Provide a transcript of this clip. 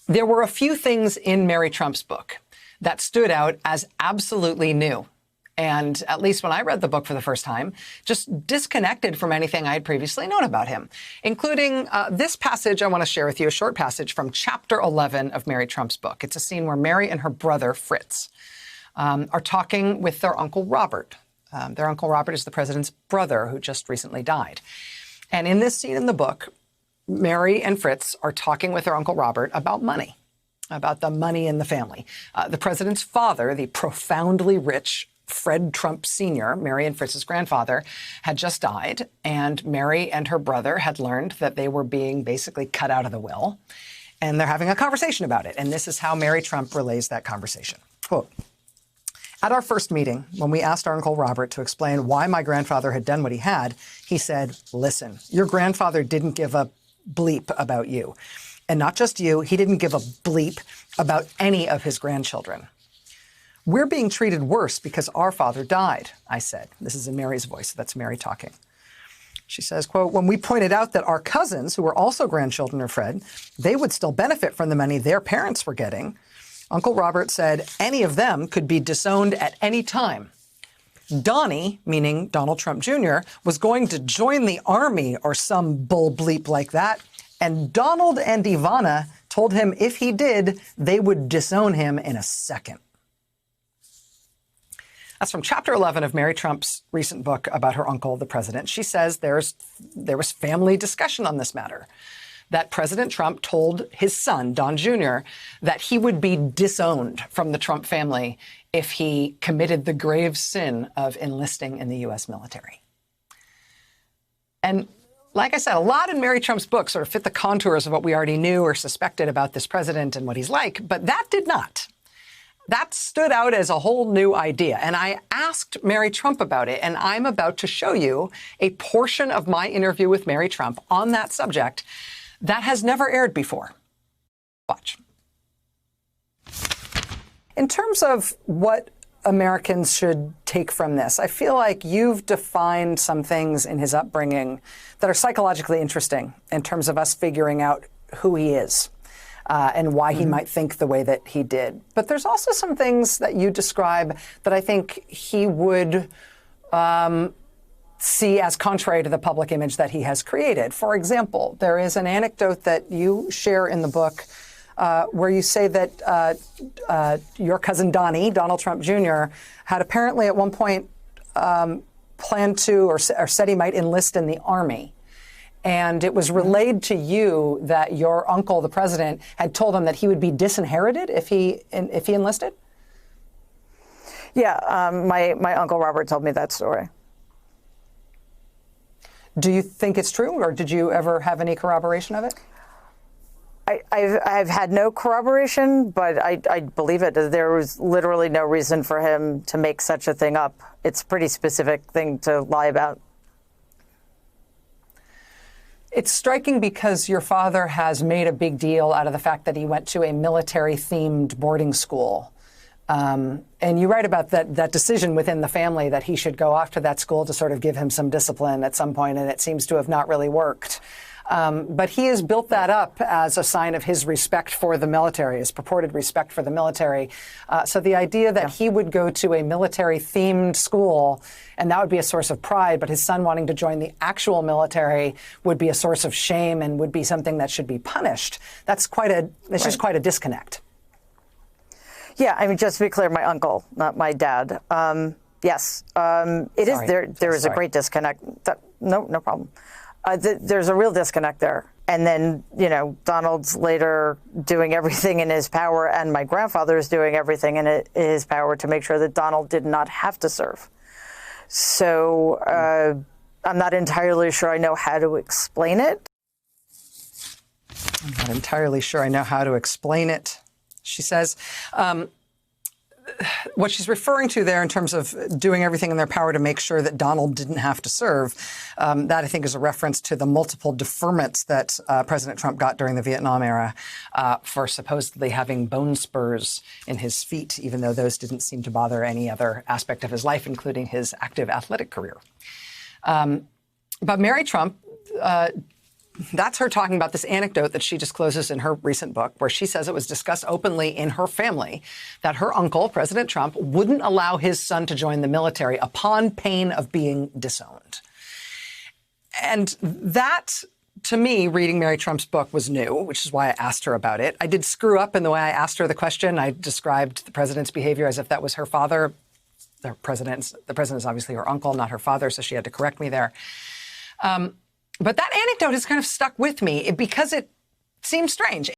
There were a few things in Mary Trump's book that stood out as absolutely new. And at least when I read the book for the first time, just disconnected from anything I had previously known about him, including this passage I want to share with you, a short passage from chapter 11 of Mary Trump's book. It's a scene where Mary and her brother, Fritz, are talking with their Uncle Robert. Their Uncle Robert is the president's brother who just recently died. And in this scene in the book, Mary and Fritz are talking with their Uncle Robert about money, about the money in the family. The president's father, the profoundly rich Fred Trump Sr., Mary and Fritz's grandfather, had just died, and Mary and her brother had learned that they were being basically cut out of the will, and they're having a conversation about it. And this is how Mary Trump relays that conversation. Quote, "At our first meeting, when we asked our Uncle Robert to explain why my grandfather had done what he had, he said, 'Listen, your grandfather didn't give a bleep about you. And not just you, he didn't give a bleep about any of his grandchildren. We're being treated worse because our father died,' I said." This is in Mary's voice. That's Mary talking. She says, quote, "When we pointed out that our cousins, who were also grandchildren of Fred, they would still benefit from the money their parents were getting, Uncle Robert said any of them could be disowned at any time. Donnie," meaning Donald Trump Jr., "was going to join the army or some bull bleep like that. And Donald and Ivana told him if he did, they would disown him in a second." That's from chapter 11 of Mary Trump's recent book about her uncle, the president. She says there was family discussion on this matter, that President Trump told his son, Don Jr., that he would be disowned from the Trump family if he committed the grave sin of enlisting in the U.S. military. And like I said, a lot in Mary Trump's book sort of fit the contours of what we already knew or suspected about this president and what he's like, but that did not. That stood out as a whole new idea. And I asked Mary Trump about it, and I'm about to show you a portion of my interview with Mary Trump on that subject that has never aired before. Watch. In terms of what Americans should take from this, I feel like you've defined some things in his upbringing that are psychologically interesting in terms of us figuring out who he is. And why he might think the way that he did. But there's also some things that you describe that I think he would see as contrary to the public image that he has created. For example, there is an anecdote that you share in the book where you say that your cousin Donnie, Donald Trump Jr., had apparently at one point planned to or said he might enlist in the Army. And it was relayed to you that your uncle, the president, had told him that he would be disinherited if he enlisted? Yeah, my Uncle Robert told me that story. Do you think it's true, or did you ever have any corroboration of it? I've had no corroboration, but I believe it. There was literally no reason for him to make such a thing up. It's a pretty specific thing to lie about. It's striking because your father has made a big deal out of the fact that he went to a military-themed boarding school. And you write about that decision within the family that he should go off to that school to sort of give him some discipline at some point, and it seems to have not really worked. But he has built that up as a sign of his respect for the military, his purported respect for the military. So the idea that he would go to a military-themed school and that would be a source of pride, but his son wanting to join the actual military would be a source of shame and would be something that should be punished. It's just quite a disconnect. Yeah, I mean, just to be clear, my uncle, not my dad. Yes, it is. There is a great disconnect. No problem. There's a real disconnect there. And then, Donald's later doing everything in his power, and my grandfather is doing everything in his power to make sure that Donald did not have to serve. So I'm not entirely sure I know how to explain it. I'm not entirely sure I know how to explain it, she says. What she's referring to there in terms of doing everything in their power to make sure that Donald didn't have to serve, that I think is a reference to the multiple deferments that President Trump got during the Vietnam era for supposedly having bone spurs in his feet, even though those didn't seem to bother any other aspect of his life, including his active athletic career. But Mary Trump That's her talking about this anecdote that she discloses in her recent book, where she says it was discussed openly in her family that her uncle, President Trump, wouldn't allow his son to join the military upon pain of being disowned. And that, to me, reading Mary Trump's book was new, which is why I asked her about it. I did screw up in the way I asked her the question. I described the president's behavior as if that was her father. The president is obviously her uncle, not her father, so she had to correct me there. But that anecdote has kind of stuck with me because it seems strange.